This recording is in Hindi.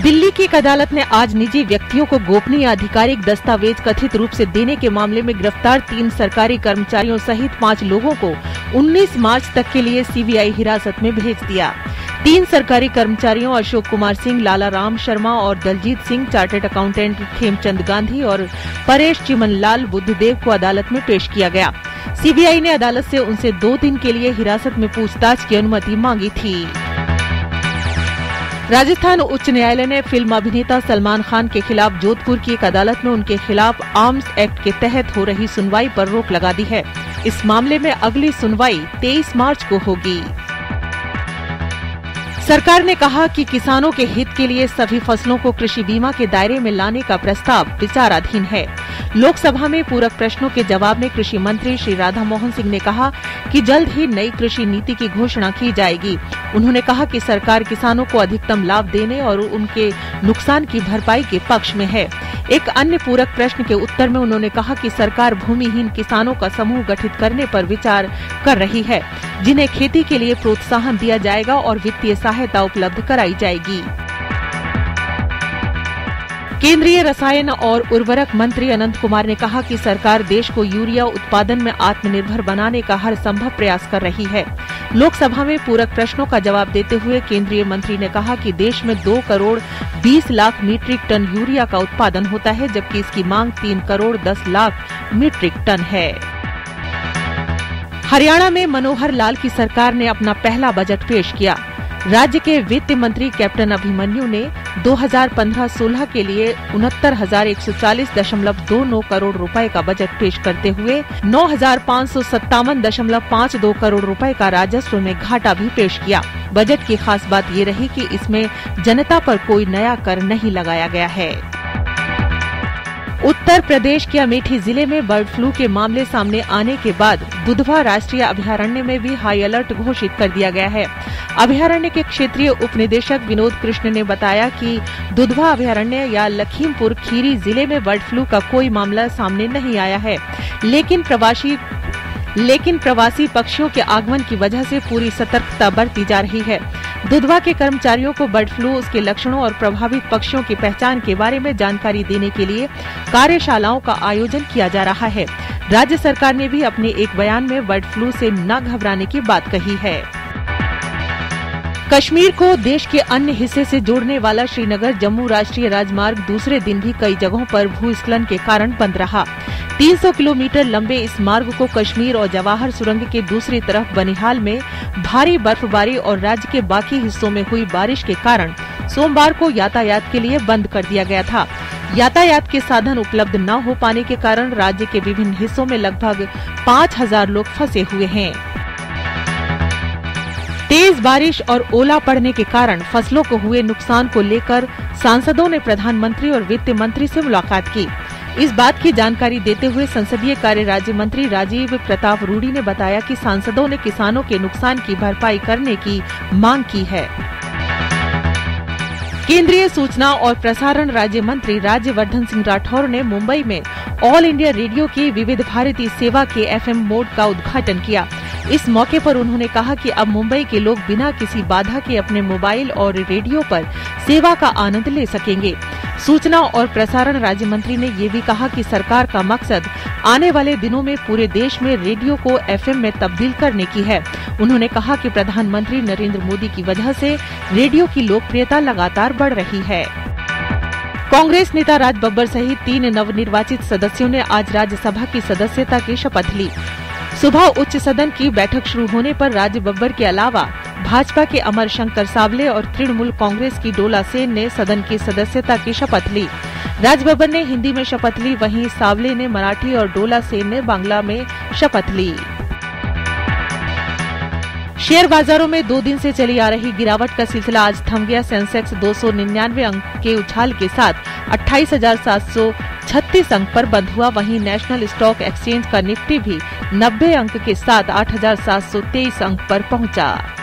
दिल्ली की एक अदालत ने आज निजी व्यक्तियों को गोपनीय आधिकारिक दस्तावेज कथित रूप से देने के मामले में गिरफ्तार 3 सरकारी कर्मचारियों सहित 5 लोगों को 19 मार्च तक के लिए सीबीआई हिरासत में भेज दिया। 3 सरकारी कर्मचारियों अशोक कुमार सिंह, लाला राम शर्मा और दलजीत सिंह, चार्टर्ड अकाउंटेंट खेमचंद गांधी और परेश चिमनलाल बुद्धदेव को अदालत में पेश किया गया। सीबीआई ने अदालत से उनसे 2 दिन के लिए हिरासत में पूछताछ की अनुमति मांगी थी। राजस्थान उच्च न्यायालय ने फिल्म अभिनेता सलमान खान के खिलाफ जोधपुर की एक अदालत में उनके खिलाफ आर्म्स एक्ट के तहत हो रही सुनवाई पर रोक लगा दी है। इस मामले में अगली सुनवाई 23 मार्च को होगी। सरकार ने कहा कि किसानों के हित के लिए सभी फसलों को कृषि बीमा के दायरे में लाने का प्रस्ताव विचाराधीन है। लोकसभा में पूरक प्रश्नों के जवाब में कृषि मंत्री श्री राधा मोहन सिंह ने कहा कि जल्द ही नई कृषि नीति की घोषणा की जाएगी। उन्होंने कहा कि सरकार किसानों को अधिकतम लाभ देने और उनके नुकसान की भरपाई के पक्ष में है। एक अन्य पूरक प्रश्न के उत्तर में उन्होंने कहा कि सरकार भूमिहीन किसानों का समूह गठित करने पर विचार कर रही है, जिन्हें खेती के लिए प्रोत्साहन दिया जाएगा और वित्तीय सहायता उपलब्ध कराई जाएगी। केंद्रीय रसायन और उर्वरक मंत्री अनंत कुमार ने कहा कि सरकार देश को यूरिया उत्पादन में आत्मनिर्भर बनाने का हर संभव प्रयास कर रही है। लोकसभा में पूरक प्रश्नों का जवाब देते हुए केंद्रीय मंत्री ने कहा कि देश में 2 crore 20 lakh metric ton urea का उत्पादन होता है, जबकि इसकी मांग 3 करोड़ 10 लाख मीट्रिक टन है। हरियाणा में मनोहर लाल की सरकार ने अपना पहला बजट पेश किया। राज्य के वित्त मंत्री कैप्टन अभिमन्यु ने 2015-16 के लिए 69,140.29 करोड़ रुपए का बजट पेश करते हुए 9,557.52 करोड़ रुपए का राजस्व में घाटा भी पेश किया। बजट की खास बात ये रही कि इसमें जनता पर कोई नया कर नहीं लगाया गया है। उत्तर प्रदेश के अमेठी जिले में बर्ड फ्लू के मामले सामने आने के बाद दुधवा राष्ट्रीय अभयारण्य में भी हाई अलर्ट घोषित कर दिया गया है। अभयारण्य के क्षेत्रीय उप निदेशक विनोद कृष्ण ने बताया कि दुधवा अभयारण्य या लखीमपुर खीरी जिले में बर्ड फ्लू का कोई मामला सामने नहीं आया है, लेकिन प्रवासी पक्षियों के आगमन की वजह से पूरी सतर्कता बरती जा रही है। दुधवा के कर्मचारियों को बर्ड फ्लू, उसके लक्षणों और प्रभावित पक्षियों की पहचान के बारे में जानकारी देने के लिए कार्यशालाओं का आयोजन किया जा रहा है। राज्य सरकार ने भी अपने एक बयान में बर्ड फ्लू से न घबराने की बात कही है। कश्मीर को देश के अन्य हिस्से से जोड़ने वाला श्रीनगर जम्मू राष्ट्रीय राजमार्ग दूसरे दिन भी कई जगहों पर भूस्खलन के कारण बंद रहा। 300 किलोमीटर लंबे इस मार्ग को कश्मीर और जवाहर सुरंग के दूसरी तरफ बनिहाल में भारी बर्फबारी और राज्य के बाकी हिस्सों में हुई बारिश के कारण सोमवार को यातायात के लिए बंद कर दिया गया था। यातायात के साधन उपलब्ध न हो पाने के कारण राज्य के विभिन्न हिस्सों में लगभग 5,000 लोग फंसे हुए हैं। तेज बारिश और ओला पड़ने के कारण फसलों को हुए नुकसान को लेकर सांसदों ने प्रधानमंत्री और वित्त मंत्री से मुलाकात की। इस बात की जानकारी देते हुए संसदीय कार्य राज्य मंत्री राजीव प्रताप रूडी ने बताया कि सांसदों ने किसानों के नुकसान की भरपाई करने की मांग की है। केंद्रीय सूचना और प्रसारण राज्य मंत्री राज्यवर्धन सिंह राठौर ने मुंबई में ऑल इंडिया रेडियो की विविध भारती सेवा के FM मोड का उद्घाटन किया। इस मौके पर उन्होंने कहा कि अब मुंबई के लोग बिना किसी बाधा के अपने मोबाइल और रेडियो पर सेवा का आनंद ले सकेंगे। सूचना और प्रसारण राज्य मंत्री ने ये भी कहा कि सरकार का मकसद आने वाले दिनों में पूरे देश में रेडियो को FM में तब्दील करने की है। उन्होंने कहा कि प्रधानमंत्री नरेंद्र मोदी की वजह से रेडियो की लोकप्रियता लगातार बढ़ रही है। कांग्रेस नेता राज बब्बर सहित 3 नवनिर्वाचित सदस्यों ने आज राज्यसभा की सदस्यता की शपथ ली। सुबह उच्च सदन की बैठक शुरू होने पर राज बब्बर के अलावा भाजपा के अमर शंकर सावले और तृणमूल कांग्रेस की डोला सेन ने सदन की सदस्यता की शपथ ली। राज बब्बर ने हिंदी में शपथ ली, वहीं सावले ने मराठी और डोला सेन ने बांग्ला में शपथ ली। शेयर बाजारों में 2 दिन से चली आ रही गिरावट का सिलसिला आज थम गया। सेंसेक्स 299 अंक के उछाल के साथ 28,736 अंक पर बंद हुआ। वहीं नेशनल स्टॉक एक्सचेंज का निफ्टी भी 90 अंक के साथ 8,723 अंक पर पहुंचा।